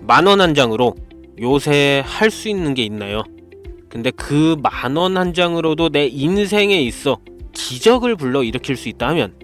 10,000원 한 장으로 요새 할 수 있는 게 있나요? 근데 그 10,000원 한 장으로도 내 인생에 있어 기적을 불러일으킬 수 있다 하면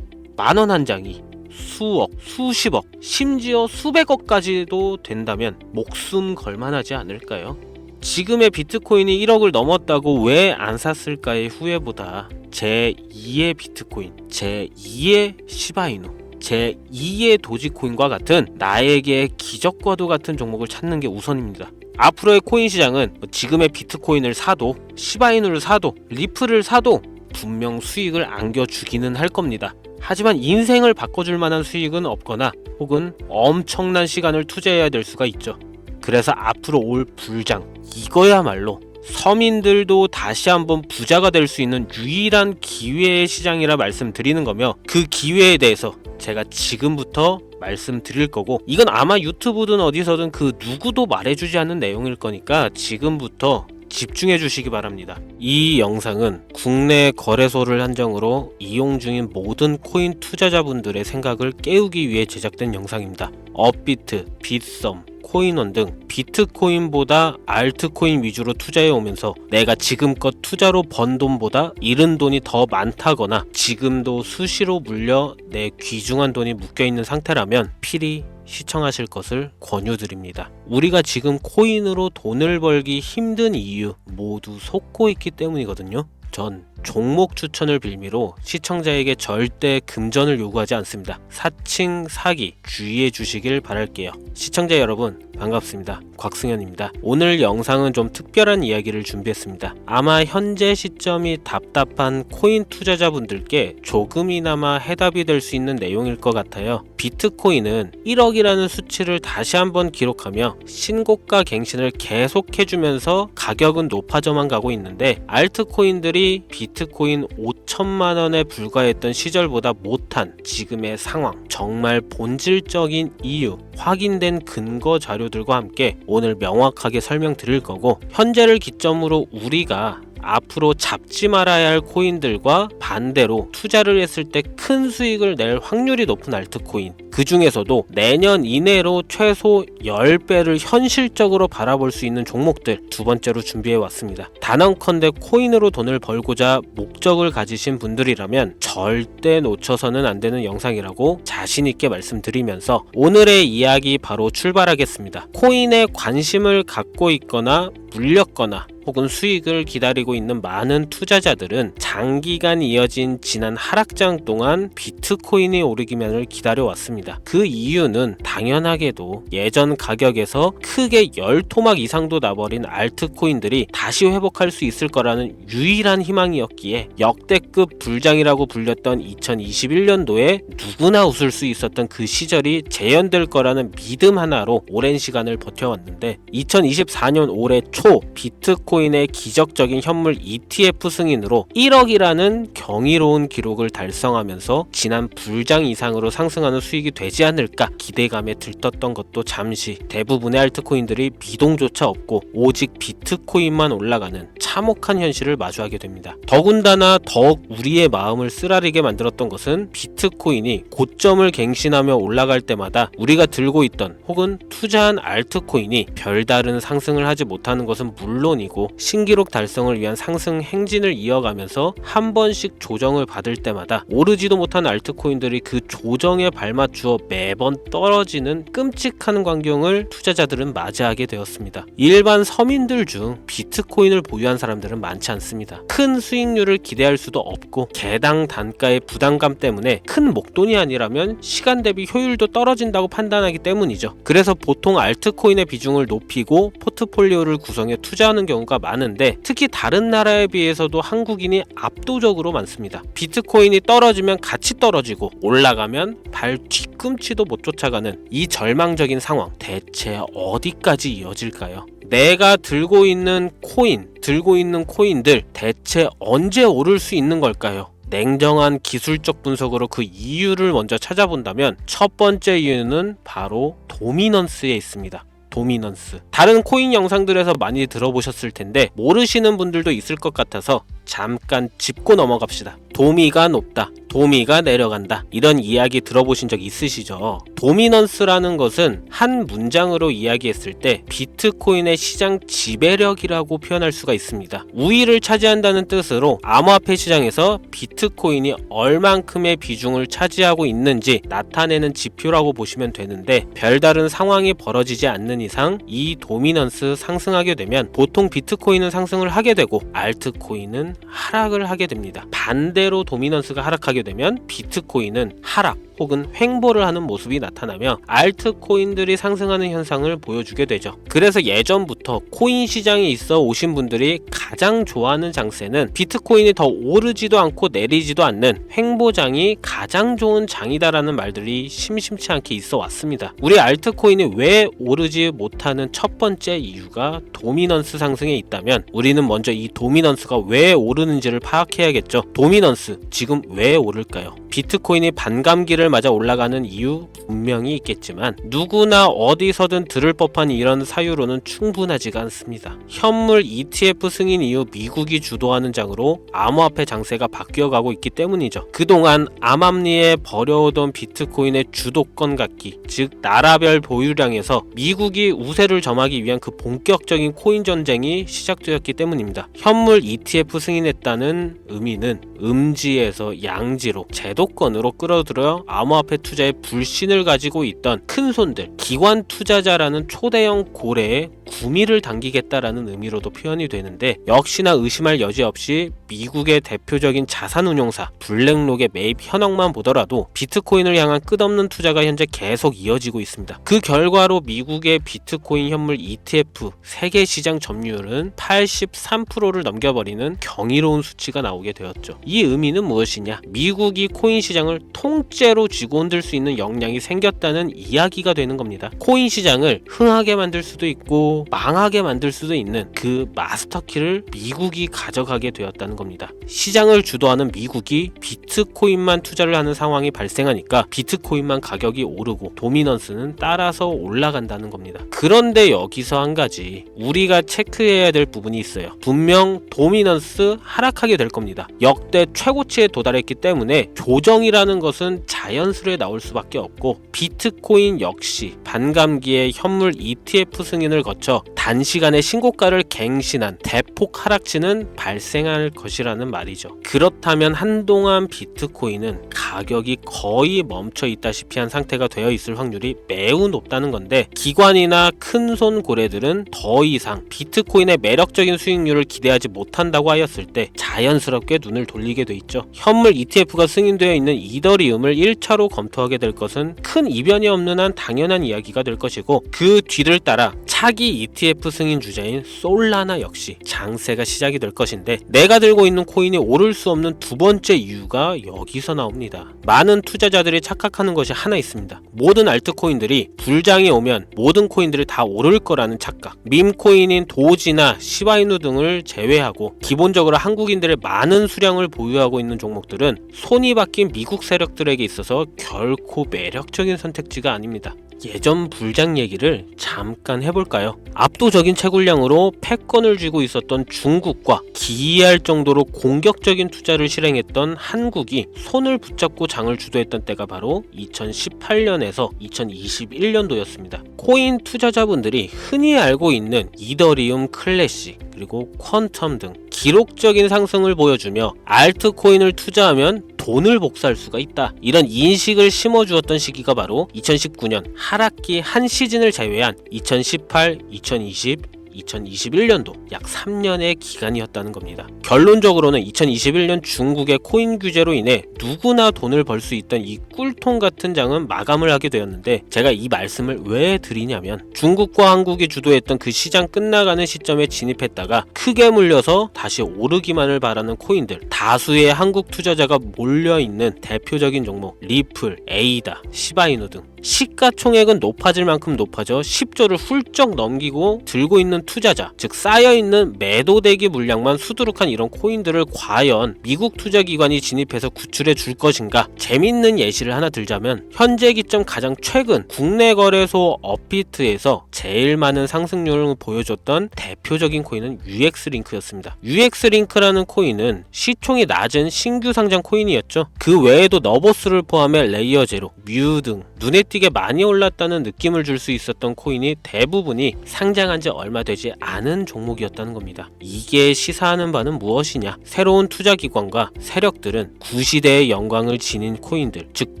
10,000원 한 장이 수억, 수십억, 심지어 수백억까지도 된다면 목숨 걸만하지 않을까요? 지금의 비트코인이 1억을 넘었다고 왜 안 샀을까의 후회보다 제2의 비트코인, 제2의 시바이누, 제2의 도지코인과 같은 나에게 기적과도 같은 종목을 찾는 게 우선입니다. 앞으로의 코인 시장은 지금의 비트코인을 사도, 시바이누를 사도, 리플을 사도 분명 수익을 안겨주기는 할 겁니다. 하지만 인생을 바꿔줄 만한 수익은 없거나 혹은 엄청난 시간을 투자해야 될 수가 있죠. 그래서 앞으로 올 불장, 이거야말로 서민들도 다시 한번 부자가 될 수 있는 유일한 기회의 시장이라 말씀드리는 거며, 그 기회에 대해서 제가 지금부터 말씀드릴 거고, 이건 아마 유튜브든 어디서든 그 누구도 말해주지 않는 내용일 거니까 지금부터 집중해 주시기 바랍니다. 이 영상은 국내 거래소를 한정으로 이용 중인 모든 코인 투자자분들의 생각을 깨우기 위해 제작된 영상입니다. 업비트, 빗썸, 코인원 등 비트코인보다 알트코인 위주로 투자해 오면서 내가 지금껏 투자로 번 돈보다 잃은 돈이 더 많다거나 지금도 수시로 물려 내 귀중한 돈이 묶여있는 상태라면 필히 시청하실 것을 권유드립니다. 우리가 지금 코인으로 돈을 벌기 힘든 이유 모두 속고 있기 때문이거든요. 전 종목 추천을 빌미로 시청자에게 절대 금전을 요구하지 않습니다. 사칭, 사기 주의해 주시길 바랄게요. 시청자 여러분 반갑습니다. 곽승현입니다. 오늘 영상은 좀 특별한 이야기를 준비했습니다. 아마 현재 시점이 답답한 코인 투자자분들께 조금이나마 해답이 될 수 있는 내용일 것 같아요. 비트코인은 1억이라는 수치를 다시 한번 기록하며 신고가 갱신을 계속해주면서 가격은 높아져만 가고 있는데, 알트코인들이 비트코인 5천만원에 불과했던 시절보다 못한 지금의 상황, 정말 본질적인 이유, 확인된 근거 자료들과 함께 오늘 명확하게 설명드릴 거고, 현재를 기점으로 우리가 앞으로 잡지 말아야 할 코인들과 반대로 투자를 했을 때 큰 수익을 낼 확률이 높은 알트코인, 그 중에서도 내년 이내로 최소 10배를 현실적으로 바라볼 수 있는 종목들 두 번째로 준비해 왔습니다. 단언컨대 코인으로 돈을 벌고자 목적을 가지신 분들이라면 절대 놓쳐서는 안 되는 영상이라고 자신 있게 말씀드리면서 오늘의 이야기 바로 출발하겠습니다. 코인에 관심을 갖고 있거나 물렸거나 혹은 수익을 기다리고 있는 많은 투자자들은 장기간 이어진 지난 하락장 동안 비트코인이 오르기만을 기다려왔습니다. 그 이유는 당연하게도 예전 가격에서 크게 10토막 이상도 나버린 알트코인들이 다시 회복할 수 있을 거라는 유일한 희망이었기에 역대급 불장이라고 불렸던 2021년도에 누구나 웃을 수 있었던 그 시절이 재현될 거라는 믿음 하나로 오랜 시간을 버텨왔는데, 2024년 올해 초 비트코인의 기적적인 현물 ETF 승인으로 1억이라는 경이로운 기록을 달성하면서 지난 불장 이상으로 상승하는 수익이 되지 않을까 기대감에 들떴던 것도 잠시 대부분의 알트코인들이 미동조차 없고 오직 비트코인만 올라가는 참혹한 현실을 마주하게 됩니다. 더군다나 더욱 우리의 마음을 쓰라리게 만들었던 것은 비트코인이 고점을 갱신하며 올라갈 때마다 우리가 들고 있던 혹은 투자한 알트코인이 별다른 상승을 하지 못하는 것은 물론이고 신기록 달성을 위한 상승 행진을 이어가면서 한 번씩 조정을 받을 때마다 오르지도 못한 알트코인들이 그 조정에 발맞추어 매번 떨어지는 끔찍한 광경을 투자자들은 맞이하게 되었습니다. 일반 서민들 중 비트코인을 보유한 사람들은 많지 않습니다. 큰 수익률을 기대할 수도 없고 개당 단가의 부담감 때문에 큰 목돈이 아니라면 시간 대비 효율도 떨어진다고 판단하기 때문이죠. 그래서 보통 알트코인의 비중을 높이고 포트폴리오를 구성해 투자하는 경우가 많은데, 특히 다른 나라에 비해서도 한국인이 압도적으로 많습니다. 비트코인이 떨어지면 같이 떨어지고 올라가면 발 뒤꿈치도 못 쫓아가는 이 절망적인 상황, 대체 어디까지 이어질까요? 내가 들고 있는 코인들 대체 언제 오를 수 있는 걸까요? 냉정한 기술적 분석으로 그 이유를 먼저 찾아본다면 첫 번째 이유는 바로 도미넌스에 있습니다. 도미넌스. 다른 코인 영상들에서 많이 들어보셨을 텐데 모르시는 분들도 있을 것 같아서 잠깐 짚고 넘어갑시다. 도미가 높다, 도미가 내려간다. 이런 이야기 들어보신 적 있으시죠? 도미넌스라는 것은 한 문장으로 이야기했을 때 비트코인의 시장 지배력이라고 표현할 수가 있습니다. 우위를 차지한다는 뜻으로 암호화폐 시장에서 비트코인이 얼만큼의 비중을 차지하고 있는지 나타내는 지표라고 보시면 되는데, 별다른 상황이 벌어지지 않는 이상 이 도미넌스 상승하게 되면 보통 비트코인은 상승을 하게 되고 알트코인은 하락을 하게 됩니다. 반대로 도미넌스가 하락하게 되면 비트코인은 하락 혹은 횡보를 하는 모습이 나타나며 알트코인들이 상승하는 현상을 보여주게 되죠. 그래서 예전부터 코인 시장에 있어 오신 분들이 가장 좋아하는 장세는 비트코인이 더 오르지도 않고 내리지도 않는 횡보장이 가장 좋은 장이다라는 말들이 심심치 않게 있어 왔습니다. 우리 알트코인이 왜 오르지 못하는 첫 번째 이유가 도미넌스 상승에 있다면, 우리는 먼저 이 도미넌스가 왜 오르는지를 파악해야겠죠. 도미넌스, 지금 왜 오를까요? 비트코인이 반감기를 맞아 올라가는 이유 분명히 있겠지만 누구나 어디서든 들을 법한 이런 사유로는 충분하지가 않습니다. 현물 ETF 승인 이후 미국이 주도하는 장으로 암호화폐 장세가 바뀌어가고 있기 때문이죠. 그동안 암암리에 버려오던 비트코인의 주도권 갖기, 즉 나라별 보유량에서 미국이 우세를 점하기 위한 그 본격적인 코인 전쟁이 시작되었기 때문입니다. 현물 ETF 승인했다는 의미는 음지에서 양지로 제도권으로 끌어들여 암호화폐 투자에 불신을 가지고 있던 큰 손들, 기관 투자자라는 초대형 고래에 구미를 당기겠다라는 의미로도 표현이 되는데, 역시나 의심할 여지 없이 미국의 대표적인 자산운용사 블랙록의 매입 현황만 보더라도 비트코인을 향한 끝없는 투자가 현재 계속 이어지고 있습니다. 그 결과로 미국의 비트코인 현물 ETF 세계 시장 점유율은 83%를 넘겨버리는 경이로운 수치가 나오게 되었죠. 이 의미는 무엇이냐? 미국이 코인 시장을 통째로 쥐고 흔들 수 있는 역량이 생겼다는 이야기가 되는 겁니다. 코인 시장을 흥하게 만들 수도 있고 망하게 만들 수도 있는 그 마스터키를 미국이 가져가게 되었다는 겁니다. 시장을 주도하는 미국이 비트코인만 투자를 하는 상황이 발생하니까 비트코인만 가격이 오르고 도미넌스는 따라서 올라간다는 겁니다. 그런데 여기서 한 가지 우리가 체크해야 될 부분이 있어요. 분명 도미넌스 하락하게 될 겁니다. 역대 최고치에 도달했기 때문에 조정이라는 것은 자연스레 나올 수밖에 없고, 비트코인 역시 반감기에 현물 ETF 승인을 거쳐 단시간에 신고가를 갱신한 대폭 하락치는 발생할 것이라는 말이죠. 그렇다면 한동안 비트코인은 가격이 거의 멈춰 있다시피 한 상태가 되어 있을 확률이 매우 높다는 건데, 기관이나 큰손 고래들은 더 이상 비트코인의 매력적인 수익률을 기대하지 못한다고 하였을 때 자연스럽게 눈을 돌리게 돼 있죠. 현물 ETF가 승인되어 있는 이더리움을 1차로 검토하게 될 것은 큰 이변이 없는 한 당연한 이야기가 될 것이고, 그 뒤를 따라 차기 ETF 승인 주자인 솔라나 역시 장세가 시작이 될 것인데, 내가 들고 있는 코인이 오를 수 없는 두 번째 이유가 여기서 나옵니다. 많은 투자자들이 착각하는 것이 하나 있습니다. 모든 알트코인들이 불장이 오면 모든 코인들이 다 오를 거라는 착각. 밈코인인 도지나 시바이누 등을 제외하고 기본적으로 한국인들의 많은 수량을 보유하고 있는 종목들은 손이 바뀐 미국 세력들에게 있어서 결코 매력적인 선택지가 아닙니다. 예전 불장 얘기를 잠깐 해볼까요? 압도적인 채굴량으로 패권을 쥐고 있었던 중국과 기이할 정도로 공격적인 투자를 실행했던 한국이 손을 붙잡고 장을 주도했던 때가 바로 2018년에서 2021년도였습니다. 코인 투자자분들이 흔히 알고 있는 이더리움 클래식 그리고 퀀텀 등 기록적인 상승을 보여주며 알트코인을 투자하면 돈을 복사할 수가 있다, 이런 인식을 심어주었던 시기가 바로 2019년 하락기 한 시즌을 제외한 2018, 2020, 2021년도 약 3년의 기간이었다는 겁니다. 결론적으로는 2021년 중국의 코인 규제로 인해 누구나 돈을 벌 수 있던 이 꿀통 같은 장은 마감을 하게 되었는데, 제가 이 말씀을 왜 드리냐면, 중국과 한국이 주도했던 그 시장 끝나가는 시점에 진입했다가 크게 물려서 다시 오르기만을 바라는 코인들, 다수의 한국 투자자가 몰려있는 대표적인 종목 리플, 에이다, 시바이누 등 시가총액은 높아질 만큼 높아져 10조를 훌쩍 넘기고 들고 있는 투자자, 즉 쌓여있는 매도대기 물량만 수두룩한 이런 코인들을 과연 미국 투자기관이 진입해서 구출해 줄 것인가? 재밌는 예시를 하나 들자면 현재 기점 가장 최근 국내 거래소 업비트에서 제일 많은 상승률을 보여줬던 대표적인 코인은 UX링크였습니다. UX링크라는 코인은 시총이 낮은 신규 상장 코인이었죠. 그 외에도 너보스를 포함해 레이어 제로, 뮤 등 눈에 띄게 많이 올랐다는 느낌을 줄 수 있었던 코인이 대부분이 상장한 지 얼마 되지 않은 종목이었다는 겁니다. 이게 시사하는 바는 무엇이냐? 새로운 투자기관과 세력들은 구시대의 영광을 지닌 코인들, 즉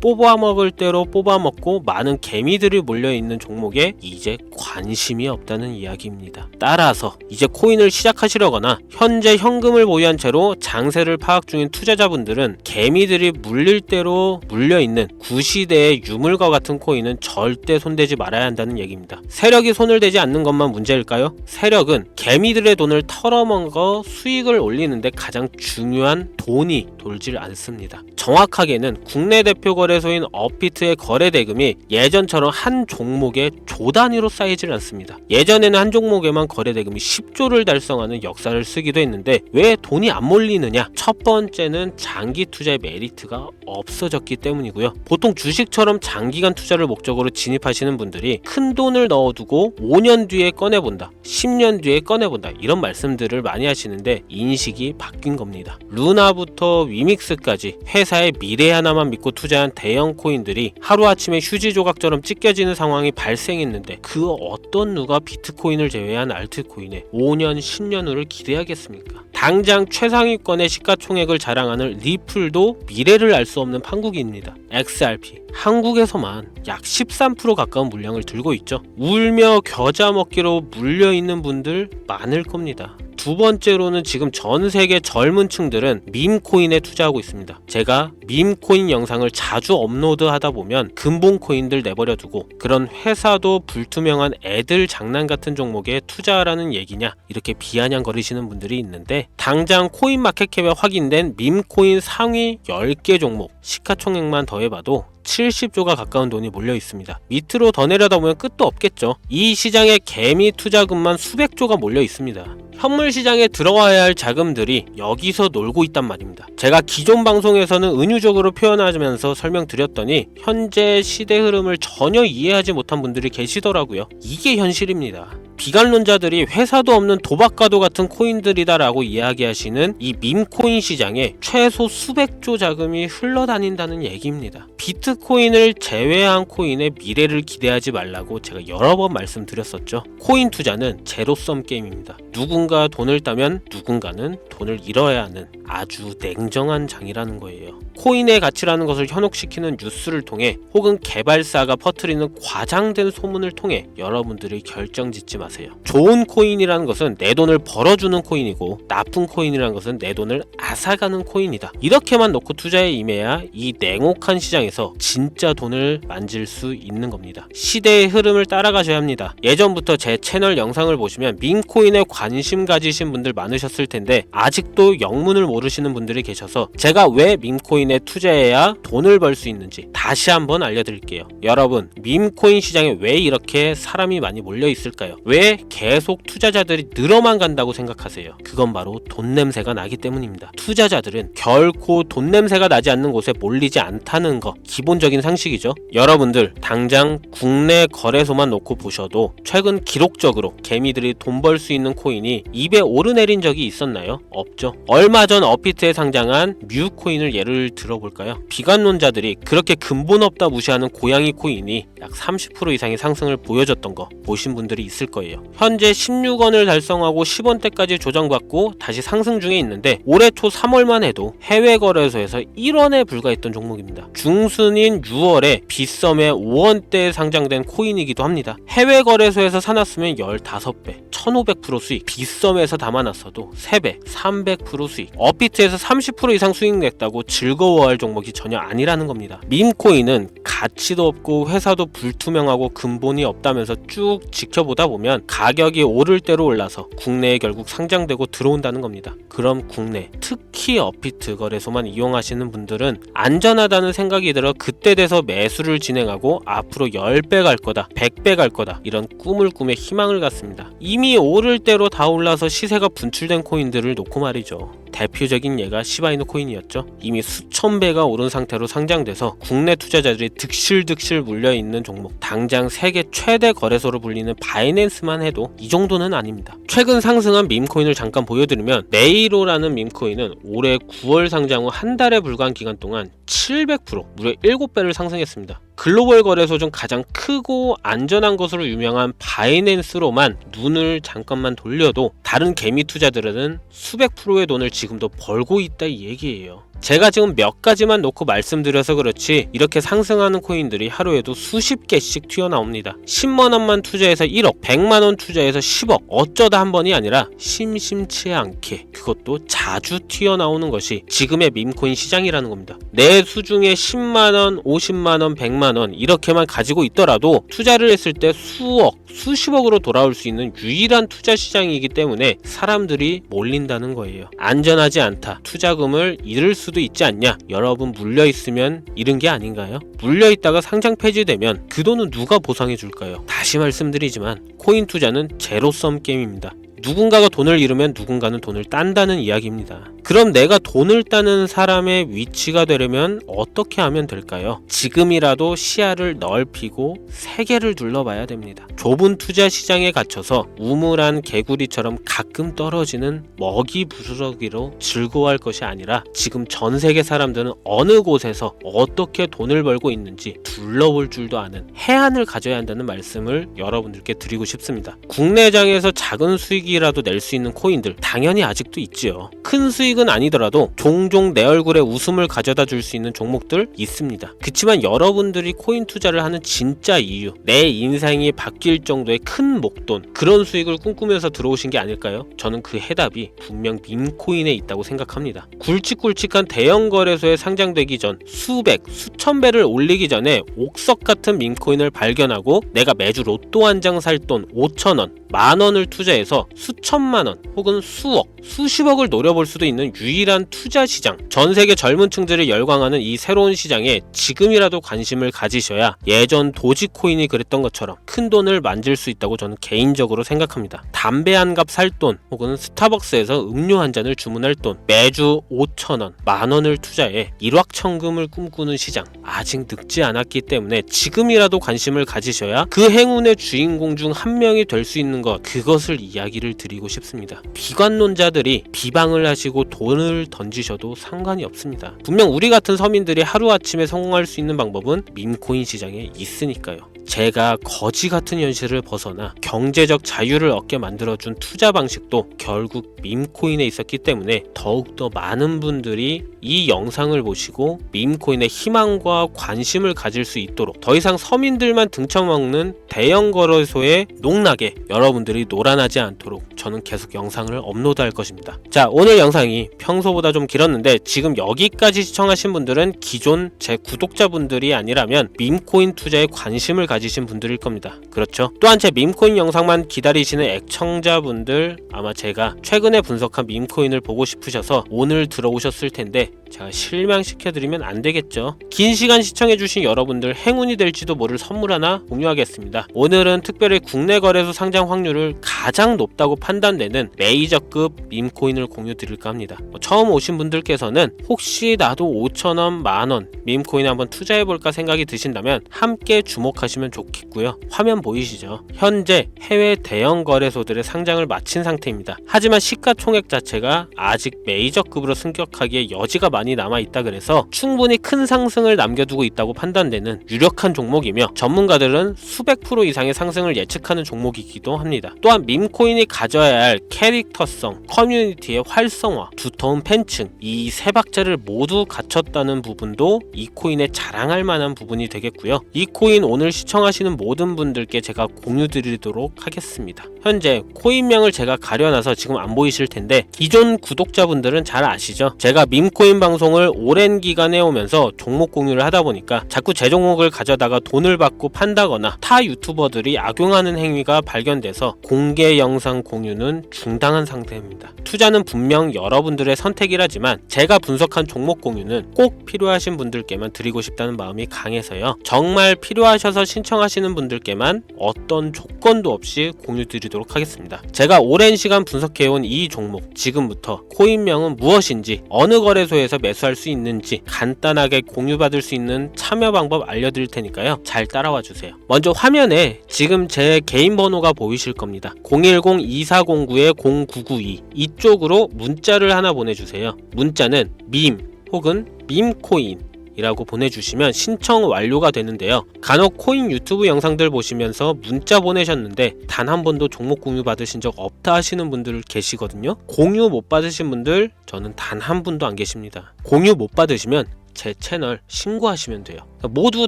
뽑아먹을 대로 뽑아먹고 많은 개미들이 몰려있는 종목에 이제 관심이 없다는 이야기입니다. 따라서 이제 코인을 시작하시려거나 현재 현금을 보유한 채로 장세를 파악 중인 투자자분들은 개미들이 물릴 대로 물려있는 구시대의 유물과 같은 코인은 절대 손대지 말아야 한다는 얘기입니다. 세력이 손을 대지 않는 것만 문제일까요? 세력은 개미들의 돈을 털어먹어 수익을 올리는데 가장 중요한 돈이 돌질 않습니다. 정확하게는 국내 대표 거래소인 업비트의 거래 대금이 예전처럼 한 종목에 조 단위로 쌓이질 않습니다. 예전에는 한 종목에만 거래 대금이 10조를 달성하는 역사를 쓰기도 했는데 왜 돈이 안 몰리느냐? 첫 번째는 장기 투자의 메리트가 없어졌기 때문이고요. 보통 주식처럼 장기간 투자를 목적으로 진입하시는 분들이 큰 돈을 넣어두고 5년 뒤에 꺼내본다, 10년 뒤에 꺼내본다 이런 말씀들을 많이 하시는데 인식이 바뀐 겁니다. 루나부터 위믹스까지 회사의 미래 하나만 믿고 투자한 대형 코인들이 하루아침에 휴지 조각처럼 찢겨지는 상황이 발생했는데 그 어떤 누가 비트코인을 제외한 알트코인에 5년, 10년 후를 기대하겠습니까? 당장 최상위권의 시가총액을 자랑하는 리플도 미래를 알 수 없는 판국입니다. XRP 한국에서만 약 13% 가까운 물량을 들고 있죠. 울며 겨자 먹기로 물려있는 분들 많을 겁니다. 두 번째로는 지금 전 세계 젊은 층들은 밈코인에 투자하고 있습니다. 제가 밈코인 영상을 자주 업로드하다 보면 근본코인들 내버려 두고 그런 회사도 불투명한 애들 장난 같은 종목에 투자하라는 얘기냐 이렇게 비아냥거리시는 분들이 있는데 당장 코인마켓캡에 확인된 밈코인 상위 10개 종목 시가총액만 더해봐도 70조가 가까운 돈이 몰려 있습니다. 밑으로 더 내려다보면 끝도 없겠죠. 이 시장에 개미 투자금만 수백조가 몰려 있습니다. 현물 시장에 들어와야 할 자금들이 여기서 놀고 있단 말입니다. 제가 기존 방송에서는 은유적으로 표현하면서 설명드렸더니 현재 시대 흐름을 전혀 이해하지 못한 분들이 계시더라고요. 이게 현실입니다. 비관론자들이 회사도 없는 도박과도 같은 코인들이다라고 이야기하시는 이 밈코인 시장에 최소 수백조 자금이 흘러다닌다는 얘기입니다. 비트코인을 제외한 코인의 미래를 기대하지 말라고 제가 여러 번 말씀드렸었죠. 코인 투자는 제로섬 게임입니다. 누군가 돈을 따면 누군가는 돈을 잃어야 하는 아주 냉정한 장이라는 거예요. 코인의 가치라는 것을 현혹시키는 뉴스를 통해 혹은 개발사가 퍼뜨리는 과장된 소문을 통해 여러분들이 결정짓지 마세요. 좋은 코인이라는 것은 내 돈을 벌어주는 코인이고 나쁜 코인이라는 것은 내 돈을 앗아가는 코인이다. 이렇게만 놓고 투자에 임해야 이 냉혹한 시장에서 진짜 돈을 만질 수 있는 겁니다. 시대의 흐름을 따라가셔야 합니다. 예전부터 제 채널 영상을 보시면 밈코인에 관심 가지신 분들 많으셨을 텐데 아직도 영문을 모르시는 분들이 계셔서 제가 왜 밈코인에 투자해야 돈을 벌 수 있는지 다시 한번 알려드릴게요. 여러분, 밈코인 시장에 왜 이렇게 사람이 많이 몰려 있을까요? 왜 계속 투자자들이 늘어만 간다고 생각하세요? 그건 바로 돈 냄새가 나기 때문입니다. 투자자들은 결코 돈 냄새가 나지 않는 곳에 몰리지 않다는 거 기본적인 상식이죠. 여러분들 당장 국내 거래소만 놓고 보셔도 최근 기록적으로 개미들이 돈 벌 수 있는 코인이 입에 오르내린 적이 있었나요? 없죠. 얼마 전 업비트에 상장한 뮤코인을 예를 들어볼까요? 비관론자들이 그렇게 근본 없다 무시하는 고양이 코인이 약 30% 이상의 상승을 보여줬던 거 보신 분들이 있을 거예요. 현재 16원을 달성하고 10원대까지 조정받고 다시 상승 중에 있는데 올해 초 3월만 해도 해외 거래소에서 1원에 불과했던 종목입니다. 중순인 6월에 빗썸에 5원대에 상장된 코인이기도 합니다. 해외 거래소에서 사놨으면 15배, 1500% 수익, 빗썸에서 담아놨어도 3배, 300% 수익, 업비트에서 30% 이상 수익 냈다고 즐거운 즐거워할 종목이 전혀 아니라는 겁니다. 밈코인은 가치도 없고 회사도 불투명하고 근본이 없다면서 쭉 지켜보다 보면 가격이 오를 대로 올라서 국내에 결국 상장되고 들어온다는 겁니다. 그럼 국내, 특히 업비트 거래소만 이용하시는 분들은 안전하다는 생각이 들어 그때 돼서 매수를 진행하고 앞으로 10배 갈 거다, 100배 갈 거다 이런 꿈을 꾸며 희망을 갖습니다. 이미 오를 대로 다 올라서 시세가 분출된 코인들을 놓고 말이죠. 대표적인 예가 시바이누 코인이었죠. 이미 수천 배가 오른 상태로 상장돼서 국내 투자자들이 득실득실 물려있는 종목, 당장 세계 최대 거래소로 불리는 바이낸스만 해도 이 정도는 아닙니다. 최근 상승한 밈코인을 잠깐 보여드리면 네이로라는 밈코인은 올해 9월 상장 후 한 달에 불과한 기간 동안 700% 무려 7배를 상승했습니다. 글로벌 거래소 중 가장 크고 안전한 것으로 유명한 바이낸스로만 눈을 잠깐만 돌려도 다른 개미 투자들은 수백 프로의 돈을 지금도 벌고 있다 이 얘기예요. 제가 지금 몇 가지만 놓고 말씀드려서 그렇지 이렇게 상승하는 코인들이 하루에도 수십 개씩 튀어나옵니다. 10만원만 투자해서 1억, 100만원 투자해서 10억, 어쩌다 한 번이 아니라 심심치 않게 그것도 자주 튀어나오는 것이 지금의 밈코인 시장이라는 겁니다. 내 수중에 10만원, 50만원, 100만원 이렇게만 가지고 있더라도 투자를 했을 때 수억, 수십억으로 돌아올 수 있는 유일한 투자 시장이기 때문에 사람들이 몰린다는 거예요. 안전하지 않다. 투자금을 잃을 수도 있지 않냐. 여러분 물려있으면 잃은 게 아닌가요? 물려있다가 상장 폐지되면 그 돈은 누가 보상해 줄까요? 다시 말씀드리지만 코인 투자는 제로섬 게임입니다. 누군가가 돈을 잃으면 누군가는 돈을 딴다는 이야기입니다. 그럼 내가 돈을 따는 사람의 위치가 되려면 어떻게 하면 될까요? 지금이라도 시야를 넓히고 세계를 둘러봐야 됩니다. 좁은 투자 시장에 갇혀서 우물한 개구리처럼 가끔 떨어지는 먹이 부스러기로 즐거워할 것이 아니라 지금 전 세계 사람들은 어느 곳에서 어떻게 돈을 벌고 있는지 둘러볼 줄도 아는 해안을 가져야 한다는 말씀을 여러분들께 드리고 싶습니다. 국내장에서 작은 수익이라도 낼 수 있는 코인들 당연히 아직도 있지요. 큰 수익은 아니더라도 종종 내 얼굴에 웃음을 가져다 줄 수 있는 종목들 있습니다. 그치만 여러분들이 코인 투자를 하는 진짜 이유, 내 인생이 바뀔 정도의 큰 목돈, 그런 수익을 꿈꾸면서 들어오신 게 아닐까요? 저는 그 해답이 분명 밈코인에 있다고 생각합니다. 굵직굵직한 대형 거래소에 상장되기 전 수백, 수천 배를 올리기 전에 옥석 같은 밈코인을 발견하고 내가 매주 로또 한 장 살 돈 5,000원, 만원을 투자해서 수천만원 혹은 수억, 수십억을 노려볼 수도 있는 유일한 투자 시장, 전 세계 젊은 층들이 열광하는 이 새로운 시장에 지금이라도 관심을 가지셔야 예전 도지코인이 그랬던 것처럼 큰 돈을 만질 수 있다고 저는 개인적으로 생각합니다. 담배 한 갑 살 돈 혹은 스타벅스에서 음료 한 잔을 주문할 돈, 매주 5,000원, 만원을 투자해 일확천금을 꿈꾸는 시장, 아직 늙지 않았기 때문에 지금이라도 관심을 가지셔야 그 행운의 주인공 중 한 명이 될 수 있는 것, 그것을 이야기를 드리고 싶습니다. 비관론자들이 비방을 하시고 돈을 던지셔도 상관이 없습니다. 분명 우리 같은 서민들이 하루아침에 성공할 수 있는 방법은 밈코인 시장에 있으니까요. 제가 거지 같은 현실을 벗어나 경제적 자유를 얻게 만들어준 투자 방식도 결국 밈코인에 있었기 때문에 더욱더 많은 분들이 이 영상을 보시고 밈코인의 희망과 관심을 가질 수 있도록 더 이상 서민들만 등쳐먹는 대형 거래소에 농락에 여러분들이 놀아나지 않도록 저는 계속 영상을 업로드할 것입니다. 자, 오늘 영상이 평소보다 좀 길었는데 지금 여기까지 시청하신 분들은 기존 제 구독자분들이 아니라면 밈코인 투자에 관심을 가지신 분들일 겁니다. 그렇죠? 또한 제 밈코인 영상만 기다리시는 애청자분들, 아마 제가 최근에 분석한 밈코인을 보고 싶으셔서 오늘 들어오셨을 텐데 제가 실망시켜드리면 안 되겠죠. 긴 시간 시청해주신 여러분들 행운이 될지도 모를 선물 하나 공유하겠습니다. 오늘은 특별히 국내 거래소 상장 확률을 가장 높다고 판단되는 메이저급 밈코인을 공유 드릴까 합니다. 처음 오신 분들께서는 혹시 나도 5,000원, 만원 밈코인에 한번 투자해볼까 생각이 드신다면 함께 주목하시면 좋겠고요. 화면 보이시죠? 현재 해외 대형 거래소들의 상장을 마친 상태입니다. 하지만 시가총액 자체가 아직 메이저급으로 승격하기에 여지가 많이 남아있다 그래서 충분히 큰 상승을 남겨두고 있다고 판단되는 유력한 종목이며 전문가들은 수백 프로 이상의 상승을 예측하는 종목이기도 합니다. 또한 밈코인이 가져야 할 캐릭터성, 커뮤니티의 활성화, 두터운 팬층, 이 세 박자를 모두 갖췄다는 부분도 이 코인에 자랑할 만한 부분이 되겠고요. 이 코인 오늘 시청하시는 모든 분들께 제가 공유 드리도록 하겠습니다. 현재 코인명을 제가 가려놔서 지금 안 보이실 텐데 기존 구독자분들은 잘 아시죠? 제가 밈코인 방송을 오랜 기간 해오면서 종목 공유를 하다 보니까 자꾸 제 종목을 가져다가 돈을 받고 판다거나 타 유튜버들이 악용하는 행위가 발견돼서 공개 영상 공유는 중단한 상태입니다. 투자는 분명 여러분들의 선택이라지만 제가 분석한 종목 공유는 꼭 필요하신 분들께만 드리고 싶다는 마음이 강해서요. 정말 필요하셔서 신청하시는 분들께만 어떤 조건도 없이 공유 드리도록 하겠습니다. 제가 오랜 시간 분석해온 이 종목, 지금부터 코인명은 무엇인지, 어느 거래소에서 매수할 수 있는지 간단하게 공유받을 수 있는 참여 방법 알려드릴 테니까요. 잘 따라와 주세요. 먼저 화면에 지금 제 개인 번호가 보이실 겁니다. 010-2409-0992 이쪽으로 문자를 하나 보내주세요. 문자는 밈 혹은 밈코인 이라고 보내주시면 신청 완료가 되는데요. 간혹 코인 유튜브 영상들 보시면서 문자 보내셨는데 단 한 번도 종목 공유 받으신 적 없다 하시는 분들 계시거든요. 공유 못 받으신 분들 저는 단 한 분도 안 계십니다. 공유 못 받으시면 제 채널 신고하시면 돼요. 모두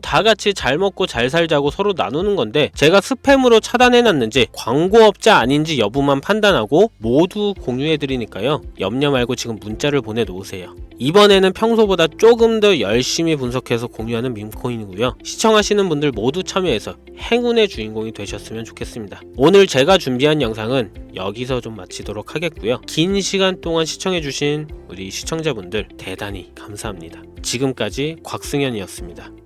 다 같이 잘 먹고 잘 살자고 서로 나누는 건데 제가 스팸으로 차단해놨는지 광고업자 아닌지 여부만 판단하고 모두 공유해드리니까요. 염려 말고 지금 문자를 보내놓으세요. 이번에는 평소보다 조금 더 열심히 분석해서 공유하는 밈코인이고요. 시청하시는 분들 모두 참여해서 행운의 주인공이 되셨으면 좋겠습니다. 오늘 제가 준비한 영상은 여기서 좀 마치도록 하겠고요. 긴 시간 동안 시청해주신 우리 시청자분들 대단히 감사합니다. 지금까지 곽승현이었습니다.